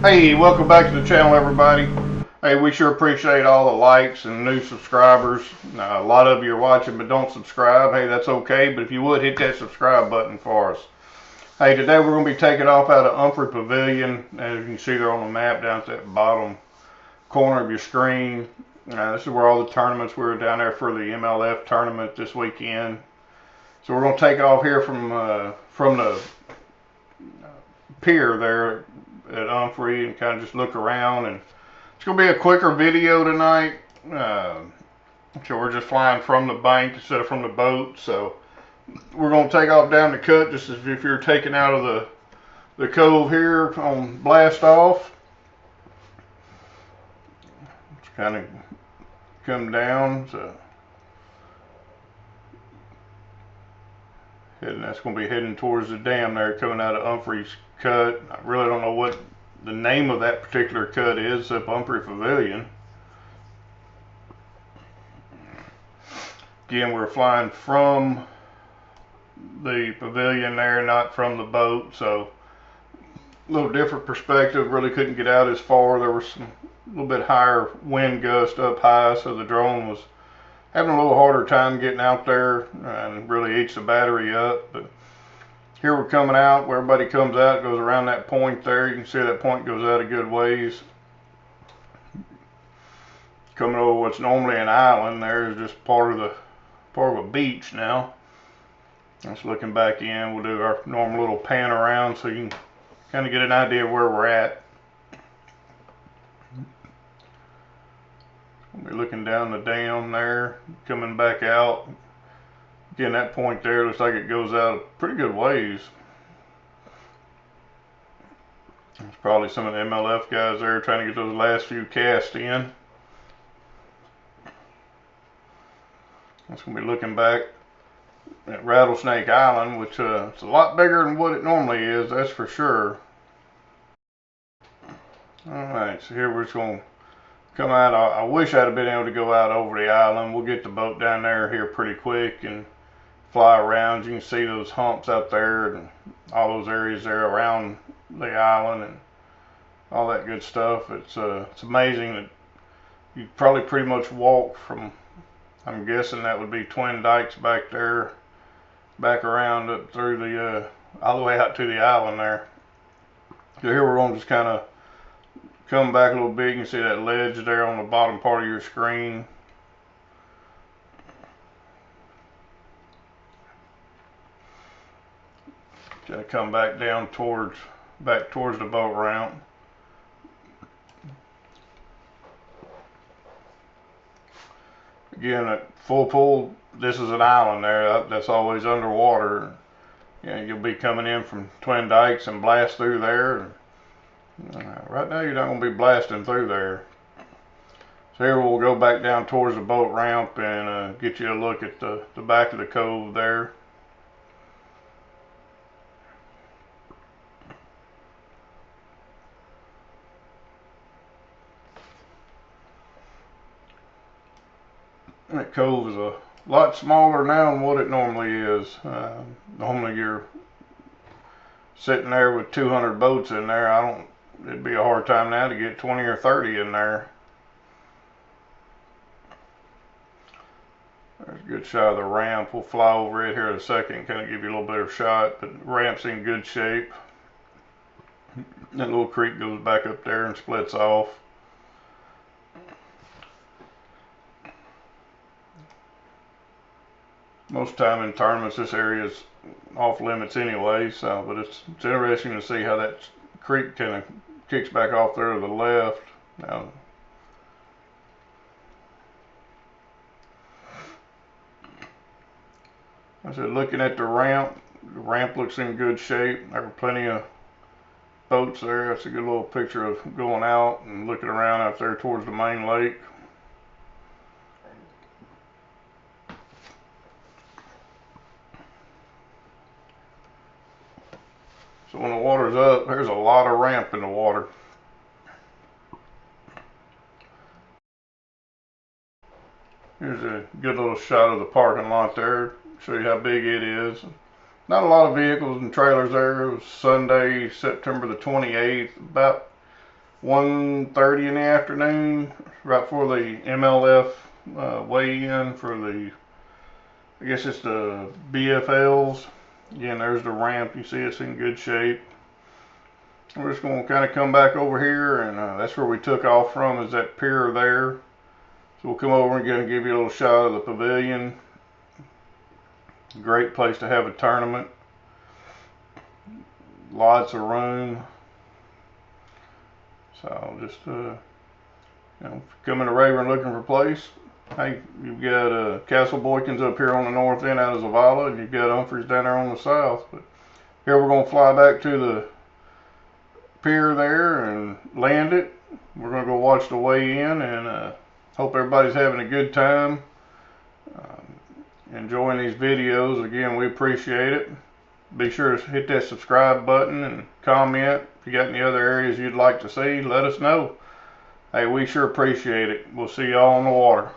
Hey, welcome back to the channel, everybody. Hey, we sure appreciate all the likes and new subscribers. A lot of you are watching but don't subscribe. Hey, that's okay, but if you would, hit that subscribe button for us. Hey, today we're going to be taking off out of Umphrey Pavilion. As you can see there on the map down at that bottom corner of your screen. This is where all the tournaments, we were down there for the MLF tournament this weekend. So we're going to take off here from the pier there at Umphrey and kind of just look around, and it's going to be a quicker video tonight. So we're just flying from the bank instead of from the boat. So we're going to take off down the cut just as if you're taking out of the cove here on blast off. Just kind of come down. So that's going to be heading towards the dam there coming out of Umphrey's cut. I really don't know what the name of that particular cut is, up Umphrey Pavilion. Again, we're flying from the pavilion there, not from the boat, so a little different perspective. Really couldn't get out as far. There was some a little bit higher wind gust up high, so the drone was having a little harder time getting out there and really eats the battery up. But here we're coming out, where everybody comes out, goes around that point there. You can see that point goes out a good ways. Coming over what's normally an island there is just part of a beach now. Just looking back in, we'll do our normal little pan around so you can kind of get an idea of where we're at. We'll be looking down the dam there, coming back out. Again, that point there looks like it goes out a pretty good ways. There's probably some of the MLF guys there trying to get those last few casts in. That's going to be looking back at Rattlesnake Island, which it's a lot bigger than what it normally is, that's for sure. Alright, so here we're just going to come out. I wish I'd have been able to go out over the island. We'll get the boat down there here pretty quick and fly around. You can see those humps out there and all those areas there around the island and all that good stuff. It's amazing that you probably pretty much walk from, I'm guessing that would be Twin Dykes back there, back around up through the all the way out to the island there. So here we're going to just kind of come back a little bit. You can see that ledge there on the bottom part of your screen. Gonna come back down towards the boat ramp. Again, at full pull, this is an island there. That's always underwater. You'll be coming in from Twin Dykes and blast through there. Right now you're not going to be blasting through there. So here we'll go back down towards the boat ramp and get you a look at the back of the cove there. That cove is a lot smaller now than what it normally is. Normally you're sitting there with 200 boats in there. It'd be a hard time now to get 20 or 30 in there. There's a good shot of the ramp. We'll fly over it here in a second, kind of give you a little better shot, but the ramp's in good shape. That little creek goes back up there and splits off. Most time in tournaments this area is off limits anyway, so but it's interesting to see how that creek kind of kicks back off there to the left. Now, I said, looking at the ramp looks in good shape. There are plenty of boats there. That's a good little picture of going out and looking around out there towards the main lake. So when the water's up, there's a lot of ramp in the water. Here's a good little shot of the parking lot there. Show you how big it is. Not a lot of vehicles and trailers there. It was Sunday, September the 28th, about 1:30 in the afternoon, right before the MLF weigh-in for the, I guess it's the BFLs. Again, there's the ramp. You see it's in good shape. We're just going to kind of come back over here, and that's where we took off from, is that pier there. So we'll come over and give you a little shot of the pavilion. Great place to have a tournament. Lots of room. So just coming to Rayburn looking for a place. Hey, you've got Castle Boykins up here on the north end out of Zavala, and you've got Umphrey's down there on the south. But here we're going to fly back to the pier there and land it. We're going to go watch the weigh-in, and hope everybody's having a good time. Enjoying these videos. Again, we appreciate it. Be sure to hit that subscribe button and comment. If you got any other areas you'd like to see, let us know. Hey, we sure appreciate it. We'll see y'all on the water.